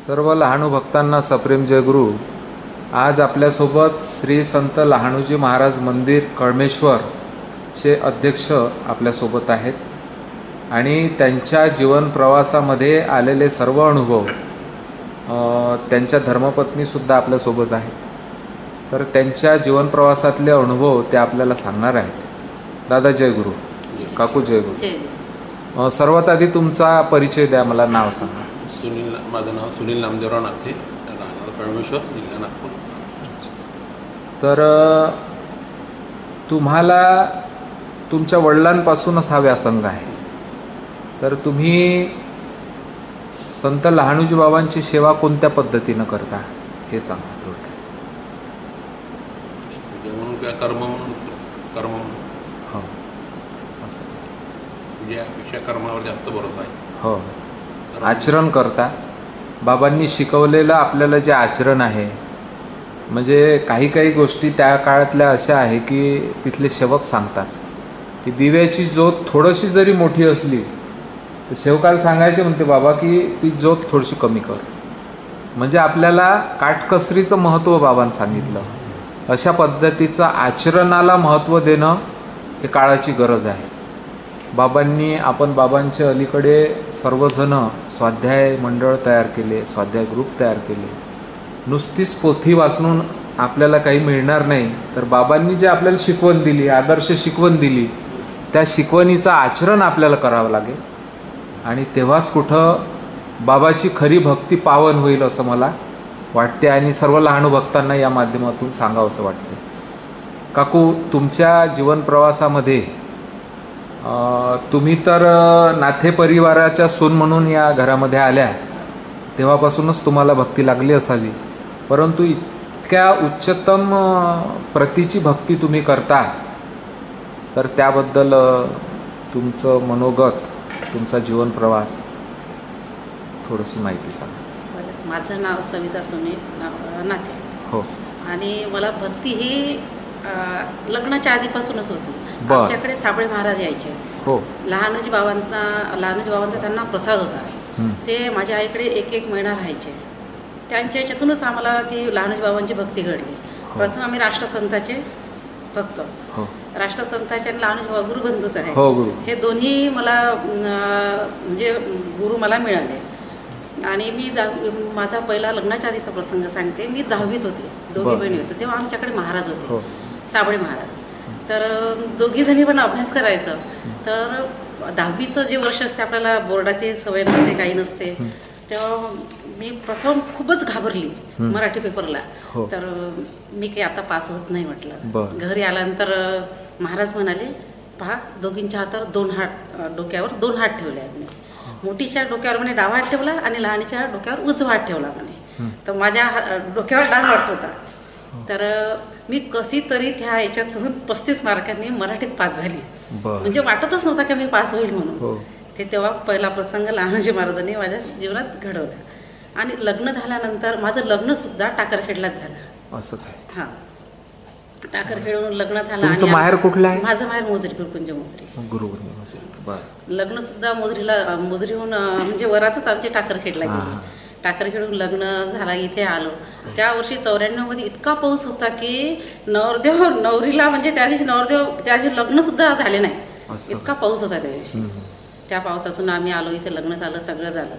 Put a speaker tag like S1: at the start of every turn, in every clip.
S1: सर्व लहानू भक्तांना सप्रेम जयगुरु। आज आपल्यासोबत श्री संत लहानूजी महाराज मंदिर कळमेश्वर चे अध्यक्ष आपल्यासोबत आहेत आणि त्यांच्या जीवन प्रवासामध्ये आलेले सर्व अनुभव त्यांच्या धर्मपत्नीसुद्धा आपल्यासोबत आहेत। तर त्यांच्या जीवन प्रवासातले अनुभव ते आपल्याला सांगणार आहेत। दादा जयगुरु, काकू जयगुरु। सर्वात आधी तुमचा परिचय द्या, मला नाव सांगा।
S2: माझं नाव सुनील नामदेवराव नाथे, राहणार कळमेश्वर, जिल्हा नागपूर।
S1: तर तुम्हाला तुमच्या वडिलांपासूनच हा व्यासंग आहे, तर तुम्ही संत लहानूजी बाबांची सेवा कोणत्या पद्धतीनं करता हे सांगा थोडक्यात।
S2: म्हणून किंवा कर्म म्हणून
S1: हो, असं
S2: पूजेपेक्षा कर्मावर जास्त भरोसा आहे।
S1: हो, आचरण करता। बाबांनी शिकवलेलं आपल्याला जे आचरण आहे, म्हणजे काही काही गोष्टी त्या काळातल्या अशा आहे की तिथले सेवक सांगतात की दिव्याची ज्योत थोडीशी जरी मोठी असली तर सेवकाला सांगायचे म्हणते बाबा की ती ज्योत थोडीशी कमी कर। म्हणजे आपल्याला काटकसरीचं महत्त्व बाबांनी सांगितलं। अशा पद्धतीचं आचरणाला महत्त्व देणं हे काळाची गरज आहे। आपण बाबांच्या अलीकडे सर्वजण स्वाध्याय मंडळ तयार केले, स्वाध्याय ग्रुप तयार केले। नुसतीच पोथी वाचून आपल्याला काही मिळणार नाही, तर बाबांनी जे आपल्याला शिकवण दिली, आदर्श शिकवण दिली, त्या शिकवणीचं आचरण आपल्याला करावं लागेल आणि तेव्हाच कुठं बाबाची खरी भक्ती पावन होईल असं मला वाटते आणि सर्व लहानू भक्तांना या माध्यमातून सांगावं असं वाटते। काकू, तुमच्या जीवन प्रवासामध्ये तुम्ही तर नाथे परिवाराच्या सून म्हणून या घरामध्ये आल्या, तेव्हापासूनच तुम्हाला भक्ती लागली असावी, परंतु इतक्या उच्चतम प्रतीची भक्ती तुम्ही करता, तर त्याबद्दल तुमचं मनोगत, तुमचा जीवन प्रवास थोडीशी माहिती सांगा।
S3: माझं नाव सविता सुनील नाथे
S1: हो,
S3: आणि मला भक्ती ही लग्नाच्या आधीपासूनच होती।
S1: बरं।
S3: आमच्याकडे साबळे महाराज यायचे।
S1: हो,
S3: लहानूजी बाबांचा त्यांना प्रसाद होता। ते माझ्या आईकडे एक महिना राहायचे। त्यांच्या याच्यातूनच आम्हाला ती लहानूजी बाबांची भक्ती घडली। प्रथम आम्ही राष्ट्रसंताचे भक्त, राष्ट्रसंताचे आणि लहानूजी बाबा गुरुबंधूच आहे।
S1: गुरु
S3: हे दोन्ही मला म्हणजे गुरु मला मिळाले। आणि मी माझा पहिला लग्नाच्या आधीचा प्रसंग सांगते। मी 10वीत होते, दोघी बहिणी होत्या, तेव्हा आमच्याकडे महाराज होते, साबळे महाराज। तर दोघी जणी पण अभ्यास करायचं। तर 10वीचं जे वर्ष असते, आपल्याला बोर्डाची सवय नसते, काही नसते, तेव्हा मी प्रथम खूपच घाबरली मराठी पेपरला। तर मी काही आता पास होत नाही म्हटलं। घरी आल्यानंतर महाराज म्हणाले, पहा दोघींच्या हातावर 2 हात, डोक्यावर 2 हात ठेवले आहेत। मोठीच्या डोक्यावर म्हणे डावा हात ठेवला आणि लहानीच्या डोक्यावर उजवा हात ठेवला म्हणे। तर माझ्या डोक्यावर डावा हात होता। तर मी कशी तरी त्या याच्यातून 35 मार्कांनी मराठीत पास झाली। म्हणजे वाटतच नव्हता की मी पास होईल म्हणून। ते तेव्हा पहिला प्रसंग लहानूजी महाराजांनी माझ्या जीवनात घडवला। आणि लग्न झाल्यानंतर माझं लग्नसुद्धा टाकरखेडलाच झालं।
S1: असं काय?
S3: हां, टाकरखेडून लग्न झालं।
S1: आणि माहेर कुठलं आहे?
S3: माझं माहेर मोजरी, गुरुकुंज मोजरी। लग्नसुद्धा मोजरीहून म्हणजे वरातच आमचे टाकरखेडला गेले। टाकरखेडून लग्न झाला, इथे आलो। त्या वर्षी 94 मध्ये इतका पाऊस होता की नवरीला म्हणजे त्या दिवशी लग्नसुद्धा झाले नाही, इतका पाऊस होता त्या दिवशी। त्या पावसातून आम्ही आलो, इथे लग्न झालं, सगळं झालं।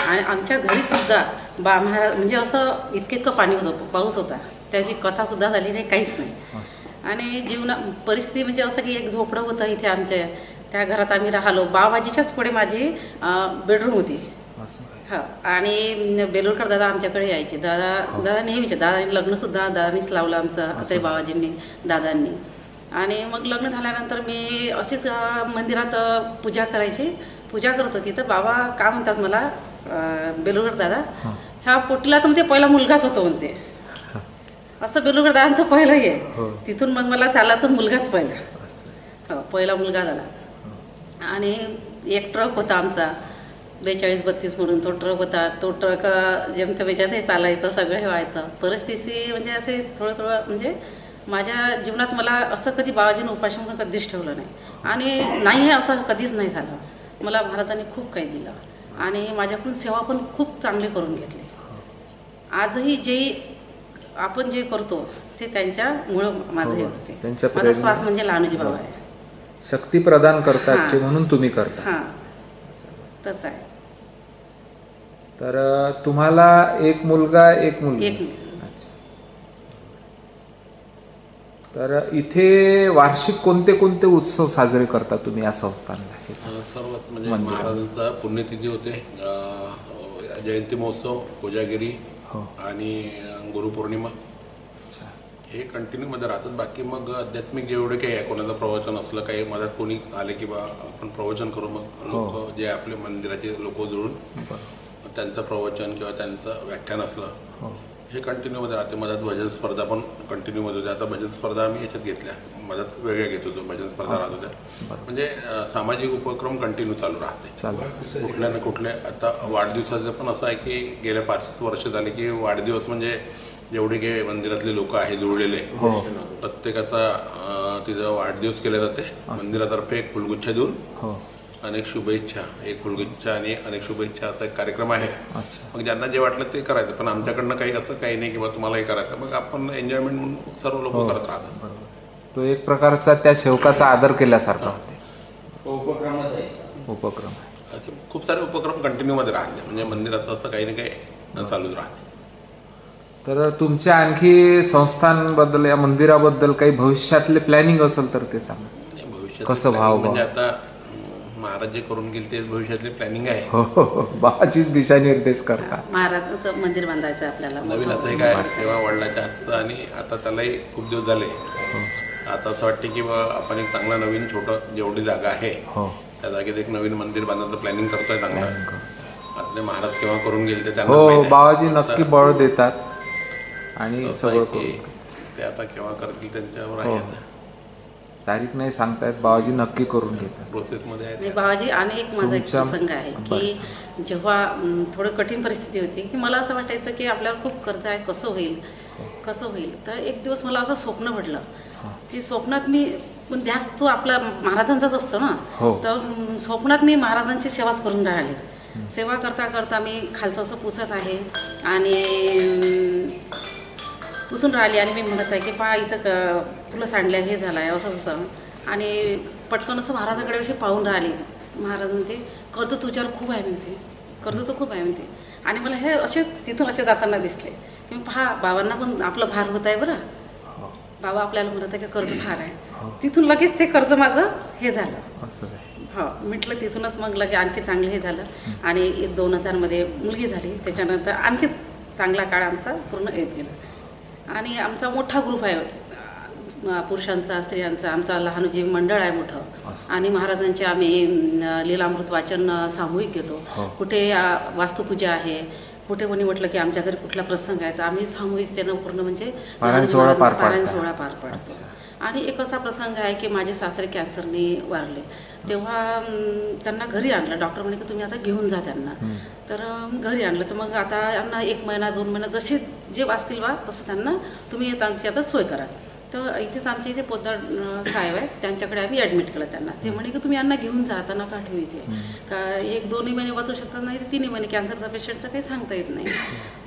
S3: आणि आमच्या घरीसुद्धा महाराज म्हणजे असं इतकं पाणी होतं, पाऊस होता, त्याची कथासुद्धा झाली नाही, काहीच नाही। आणि परिस्थिती म्हणजे असं की एक झोपडं होतं इथे आमच्या, त्या घरात आम्ही राहिलो। बाबाजीच्याच पुढे माझी बेडरूम होती। हां, आणि बेलूरकर दादा आमच्याकडे यायचे। दादा नेहमीचे, दादांनी लग्नसुद्धा दादानीच लावलं आमचं, अतई बाबाजींनी, दादांनी। आणि मग लग्न झाल्यानंतर मी अशीच मंदिरात पूजा करायची, पूजा करत होती। तर बाबा काय म्हणतात मला, बेलूरकर दादा, ह्या पोटीला तर म्हणते पहिला मुलगाच होतो म्हणते। असं बेलूरकर दादांचं पहिलं आहे। तिथून मग मला चालला तर मुलगाच पहिला, पहिला मुलगा झाला। आणि एक ट्रक होता आमचा 4232 म्हणून, तो ट्रक होता। तो ट्रक जेमतेम याच्यात हे चालायचं, सगळं हे व्हायचं। परिस्थिती म्हणजे असे थोडं म्हणजे माझ्या जीवनात मला असं कधी बाबाजीनं उपाशी म्हणून कधीच ठेवलं नाही आणि नाही हे असं कधीच नाही झालं। मला महाराजांनी खूप काही दिलं आणि माझ्याकडून सेवा पण खूप चांगली करून घेतली। आजही जे आपण जे करतो ते त्यांच्यामुळं माझं हे होते.
S1: त्यांच्या
S3: माझा श्वास म्हणजे लहानोजी बाबा आहे.
S1: शक्ती प्रदान करतात
S3: हां.
S1: की म्हणून तुम्ही करता.
S3: हां, तसं आहे.
S1: तर तुम्हाला एक मुलगा एक मुलगी.
S3: एक
S1: अच्छा. तर इथे वार्षिक कोणते कोणते उत्सव साजरे करता तुम्ही या संस्थानला? हे सांगा.
S2: सर्वात म्हणजे महाराजांचा पुण्यतिथी होते, जयंती महोत्सव, कोजागिरी
S1: हो.
S2: आणि गुरुपौर्णिमा
S1: अच्छा.
S2: हे कंटिन्यू मध्ये राहतात. बाकी मग आध्यात्मिक जेवढे काही आहे, कोणाचं प्रवचन असलं, काही मदत कोणी आले की बा आपण प्रवचन करू, मग लोक जे आपले मंदिराचे लोक जुळून त्यांचं प्रवचन किंवा त्यांचं व्याख्यान असलं
S1: हो.
S2: हे कंटिन्यू मध्ये राहते. मदत भजन स्पर्धा पण कंटिन्यू मध्ये होते. आता भजन स्पर्धा आम्ही याच्यात घेतल्या, मदत वेगळ्या घेत होतो, भजन स्पर्धा राहत होत्या. म्हणजे सामाजिक उपक्रम कंटिन्यू चालू राहते. कुठल्या ना कुठल्या. आता वाढदिवसाचं पण असं आहे की गेल्या 5 वर्ष झाले की वाढदिवस म्हणजे जेवढे काही मंदिरातले लोक आहे जुळलेले, प्रत्येकाचा तिथं वाढदिवस केला जाते. मंदिरातर्फे एक फुलगुच्छ देऊन अनेक शुभेच्छा, एक फुलगुच्छ आणि अनेक शुभेच्छा असा एक कार्यक्रम आहे. मग ज्यांना जे वाटलं ते करायचं, पण आमच्याकडनं काही असं काही नाही की बा तुम्हाला हे करायचं. मग आपण एन्जॉयमेंट म्हणून सर्व लोक करत राहतात.
S1: तो एक प्रकारचा त्या सेवकाचा आदर केल्यासारखा होते. उपक्रम
S2: असे खूप सारे उपक्रम कंटिन्यू मध्ये राहते. म्हणजे मंदिराचं असं काही ना काही चालूच राहते.
S1: तर तुमच्या आणखी संस्थांबद्दल या मंदिराबद्दल काही भविष्यातले प्लॅनिंग असेल तर ते सांगा.
S2: भविष्यात
S1: कसं भाव
S2: म्हणजे आता महाराज जे करून गेले तेच भविष्यातली प्लॅनिंग आहे.
S1: हो, बाबाचीच दिशानिर्देश करता.
S3: महाराजांचं मंदिर बांधायचं आहे आपल्याला.
S2: नवीन आता हे काय तेव्हा वडिलाच्या हातचं, आणि आता त्यालाही खूप दिवस झाले. आता असं वाटते की बा आपण एक चांगला नवीन छोटं जेवढी जागा आहे त्या जागेत एक नवीन मंदिर बांधायचं प्लॅनिंग करतोय चांगलं. आपले महाराज केव्हा करून गेले ते त्यांना माहिती आहे.
S1: बाबाजी नक्की बळ देतात आणि सगळं
S2: ते आता केव्हा करतील त्यांच्यावर आहे. आता
S1: तारीख नाही सांगतायत, बाबाजी नक्की करून घेतात.
S2: प्रोसेसमध्ये आहे.
S3: बाबाजी आणि एक माझा एक प्रसंग आहे की जेव्हा थोडं कठीण परिस्थिती होती की मला असं वाटायचं की आपल्याला खूप कर्ज आहे, कसं होईल. तर एक दिवस मला असं स्वप्न पडलं. ते स्वप्नात मी पण ध्यास तो आपला महाराजांचाच असतो ना. तर स्वप्नात मी महाराजांची सेवाच करून राहिली. सेवा करता करता मी खालचं असं पुसत आहे आणि पुसून राहिली आणि मी म्हणत आहे की पहा इथं फुलं सांडल्या, हे झालं आहे असं तसं. आणि पटकन असं महाराजाकडे अशी पाहून राहिली. महाराज म्हणते कर्ज तुझ्यावर खूप आहे म्हणते, कर्ज तर खूप आहे म्हणते. आणि मला हे असे तिथून असे जाताना दिसले की पहा बाबांना पण आपलं भार होत आहे बरं. बाबा आपल्याला म्हणत आहे की कर्ज फार आहे. तिथून लगेच ते कर्ज माझं हे झालं. हो, म्हटलं तिथूनच मग लगे आणखी चांगलं हे झालं. आणि 2000 मुलगी झाली. त्याच्यानंतर आणखी चांगला काळ आमचा पूर्ण येत गेला. आणि आमचा मोठा ग्रुप आहे, पुरुषांचा, स्त्रियांचा. आमचा लहानोजी मंडळ आहे मोठं. आणि महाराजांचे आम्ही लीलामृत वाचन सामूहिक घेतो. कुठे वास्तुपूजा आहे, कुठे कोणी म्हटलं की आमच्या घरी कुठला प्रसंग आहे तर आम्ही सामूहिकतेनं पूर्ण म्हणजे पारायण सोहळा पार पाडतो. आणि एक असा प्रसंग आहे की माझे सासरे कॅन्सरने वारले. तेव्हा त्यांना घरी आणलं. डॉक्टर म्हणे की तुम्ही आता घेऊन जा त्यांना. तर घरी आणलं. तर मग आता यांना 1 महिना 2 महिना जसे जे वाचतील बा तसं त्यांना तुम्ही त्यांची आता सोय करा. तर इथेच आमच्या इथे पोद्दार साहेब आहेत, त्यांच्याकडे आम्ही ॲडमिट केलं त्यांना. ते म्हणे की तुम्ही यांना घेऊन जा, आता नका ठेवू इथे. का 1-2 महिने वाचू शकतात, नाही तर 3 महिने. कॅन्सरचा पेशंटचं काही सांगता येत नाही.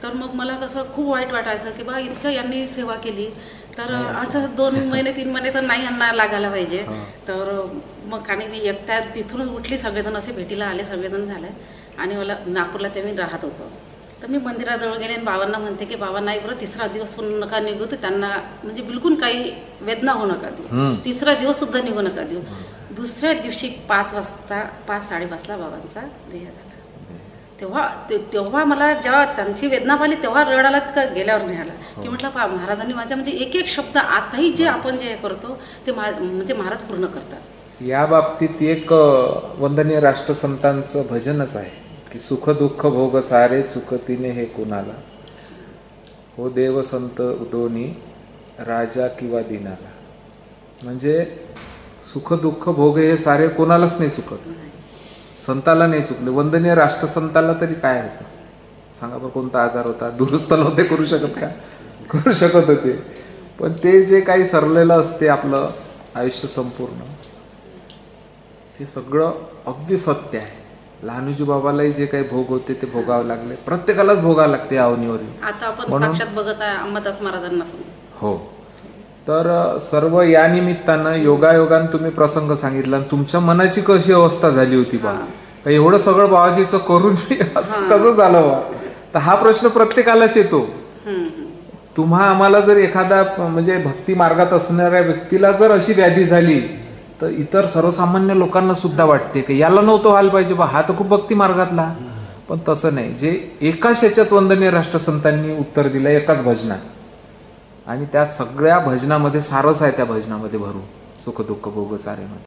S3: तर मग मला कसं खूप वाईट वाटायचं की बा इतकं यांनी सेवा केली, तर असं 2 महिने 3 महिने तर नाही यांना लागायला पाहिजे. तर मग आणि मी एकट्या तिथूनच उठली. सगळेजण असे भेटीला आले, सगळेजण झाले. आणि मला नागपूरला ते मी राहत होतो. तर मी मंदिराजवळ गेले आणि बाबांना म्हणते की बाबा नाही बरं 3रा दिवस पण नका निघू. तर त्यांना म्हणजे बिलकुल काही वेदना होऊ नका देऊ. 3रा दिवससुद्धा निघू नका देऊ. दुसऱ्या दिवशी 5 वाजता 5-5:30ला बाबांचा देह झाला. तेव्हा मला जेव्हा त्यांची वेदना पाहिली तेव्हा रड आला. गेल्यावर नाही आला की म्हटलं पहा महाराजांनी माझ्या म्हणजे एक शब्द आताही जे आपण जे करतो ते म्हणजे महाराज पूर्ण करतात.
S1: या बाबतीत एक वंदनीय राष्ट्रसंतांचं भजनच आहे की सुख दुःख भोग सारे चुकतीने हे कुणाला, हो देव संत दोन्ही राजा किंवा दिनाला. म्हणजे सुख दुःख भोग हे सारे कोणालाच नाही चुकत, संताला नाही चुकले. वंदनीय राष्ट्रसंताला तरी काय होतं सांगा बरं. कोणता आजार होता, दुरुस्त नव्हते करू शकत का? करू शकत होते. पण ते जे काही सरलेलं असते आपलं आयुष्य संपूर्ण, हे सगळं अगदी सत्य आहे. लहानूजी बाबालाही जे काही भोग होते ते भोगावे लागले, प्रत्येकालाच भोगावं लागते अवनीवरील.
S3: आता आपण
S1: म्हणून-
S3: साक्षात बघत आहे अंबादास महाराजांना पण.
S1: हो. तर सर्व या निमित्तानं योगायोगानं तुम्ही प्रसंग सांगितला आणि तुमच्या मनाची कशी अवस्था झाली होती बा, का एवढं सगळं बाबाजीचं करून मी असं कसं झालं बा. तर हा प्रश्न प्रत्येकालाच येतो. तुम्हा आम्हाला जर एखादा म्हणजे भक्ती मार्गात असणाऱ्या व्यक्तीला जर अशी व्याधी झाली तर इतर सर्वसामान्य लोकांना सुद्धा वाटते की याला नव्हतं व्हायला पाहिजे बा, हा तर खूप भक्ती मार्गातला. पण तसं नाही. जे एकाच याच्यात वंदनीय राष्ट्रसंतांनी उत्तर दिलं एकाच भजनात, आणि त्या सगळ्या भजनामध्ये सारच आहे, त्या भजनामध्ये भरून सुख दुःख भोग सारे मध्ये.